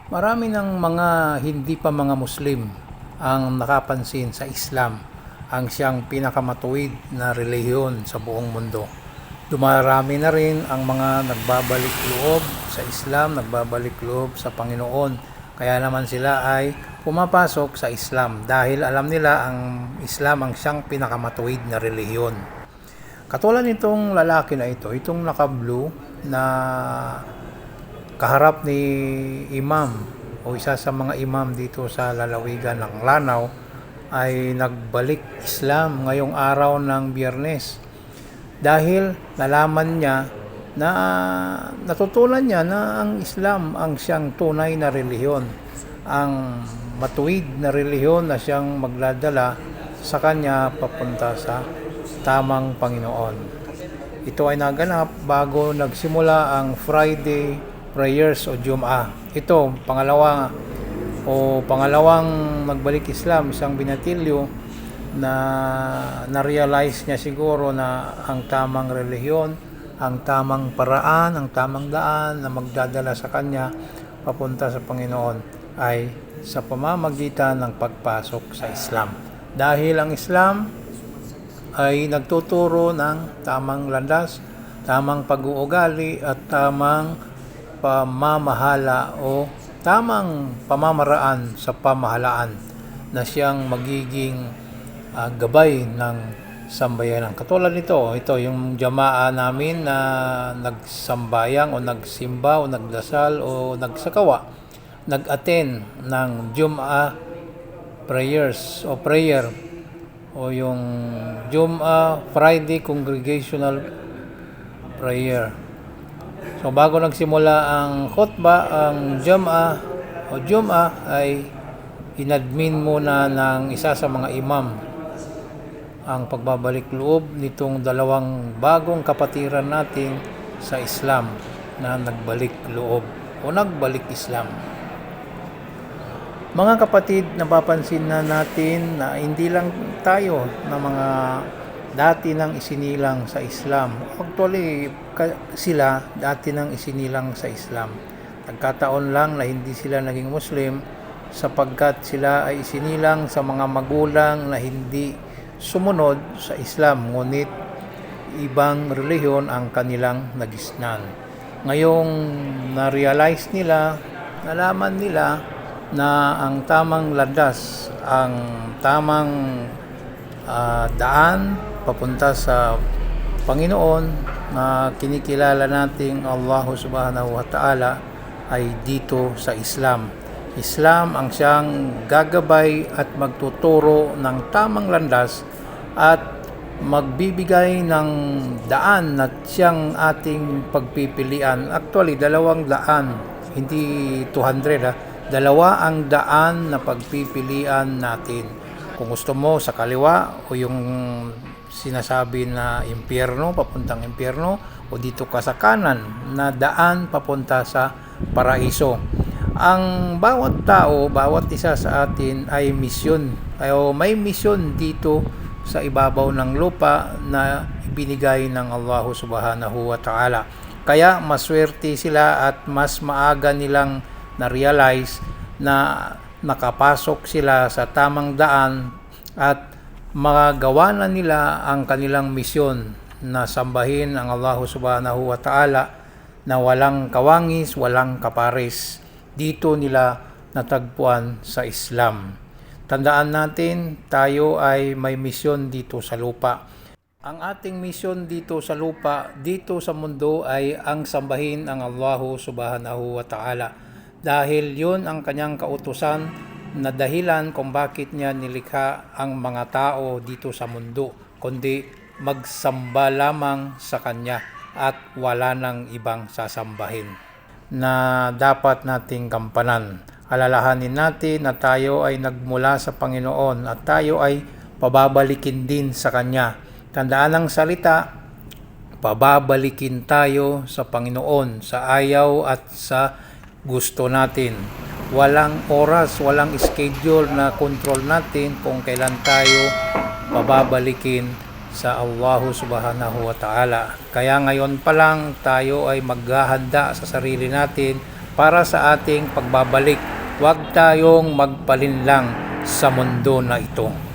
Marami ng mga hindi pa mga Muslim ang nakapansin sa Islam ang siyang pinakamatuwid na relihiyon sa buong mundo. Dumarami na rin ang mga nagbabalik loob sa Islam, nagbabalik loob sa Panginoon. Kaya naman sila ay pumapasok sa Islam dahil alam nila ang Islam ang siyang pinakamatuwid na relihiyon. Katulad nitong lalaki na ito, itong naka-blue na kaharap ni imam o isa sa mga imam dito sa lalawigan ng Lanao ay nagbalik Islam ngayong araw ng Biyernes dahil nalaman niya na natutunan niya na ang Islam ang siyang tunay na relihiyon, ang matuwid na relihiyon na siyang magdadala sa kanya papunta sa tamang Panginoon. Ito ay naganap bago nagsimula ang Friday prayers o Jum'ah. Ito, pangalawang nagbalik Islam, isang binatilyo na na-realize niya siguro na ang tamang relihiyon, ang tamang paraan, ang tamang daan na magdadala sa kanya papunta sa Panginoon ay sa pamamagitan ng pagpasok sa Islam. Dahil ang Islam ay nagtuturo ng tamang landas, tamang pag-uugali at tamang pamamahala o tamang pamamaraan sa pamahalaan na siyang magiging gabay ng sambayanan. Katulad nito, ito yung jamaa namin na nagsambayang o nagsimba o nagdasal o nagsakawa, nag-attend ng Jum'ah prayers o prayer o yung Jum'ah Friday Congregational Prayer. So bago nagsimula ang khutbah, ang Jum'ah ay inadmin muna ng isa sa mga imam ang pagbabalik loob nitong dalawang bagong kapatiran natin sa Islam na nagbalik loob o nagbalik Islam. Mga kapatid, napapansin na natin na hindi lang tayo na mga dati nang isinilang sa Islam. Actually, sila dati nang isinilang sa Islam. Nagkataon lang na hindi sila naging Muslim sapagkat sila ay isinilang sa mga magulang na hindi sumunod sa Islam, ngunit ibang relihiyon ang kanilang nagisnan. Ngayong na-realize nila, nalaman nila na ang tamang landas, ang tamang daan papunta sa Panginoon na kinikilala nating Allah subhanahu wa ta'ala ay dito sa Islam. Islam ang siyang gagabay at magtuturo ng tamang landas at magbibigay ng daan na siyang ating pagpipilian. Actually, 200, hindi 200 dalawa ang daan na pagpipilian natin. Kung gusto mo sa kaliwa o yung sinasabi na impyerno, papuntang impyerno, o dito ka sa kanan na daan papunta sa paraiso. Ang bawat tao, bawat isa sa atin ay misyon. May misyon dito sa ibabaw ng lupa na ibinigay ng Allah subhanahu wa ta'ala. Kaya maswerte sila at mas maaga nilang na-realize na nakapasok sila sa tamang daan at magagawa na nila ang kanilang misyon na sambahin ang Allah subhanahu wa ta'ala na walang kawangis, walang kapares. Dito nila natagpuan sa Islam. Tandaan natin, tayo ay may misyon dito sa lupa. Ang ating misyon dito sa lupa, dito sa mundo ay ang sambahin ang Allah subhanahu wa ta'ala. Dahil yun ang kanyang kautusan na dahilan kung bakit niya nilikha ang mga tao dito sa mundo, kundi magsamba lamang sa kanya at wala nang ibang sasambahin na dapat nating gampanan. Alalahanin natin na tayo ay nagmula sa Panginoon at tayo ay pababalikin din sa Kanya. Tandaan ang salita, pababalikin tayo sa Panginoon sa ayaw at sa gusto natin. Walang oras, walang schedule na control natin kung kailan tayo pababalikin sa Allah subhanahu wa ta'ala. Kaya ngayon pa lang tayo ay maghahanda sa sarili natin para sa ating pagbabalik. Huwag tayong magpalinlang sa mundo na ito.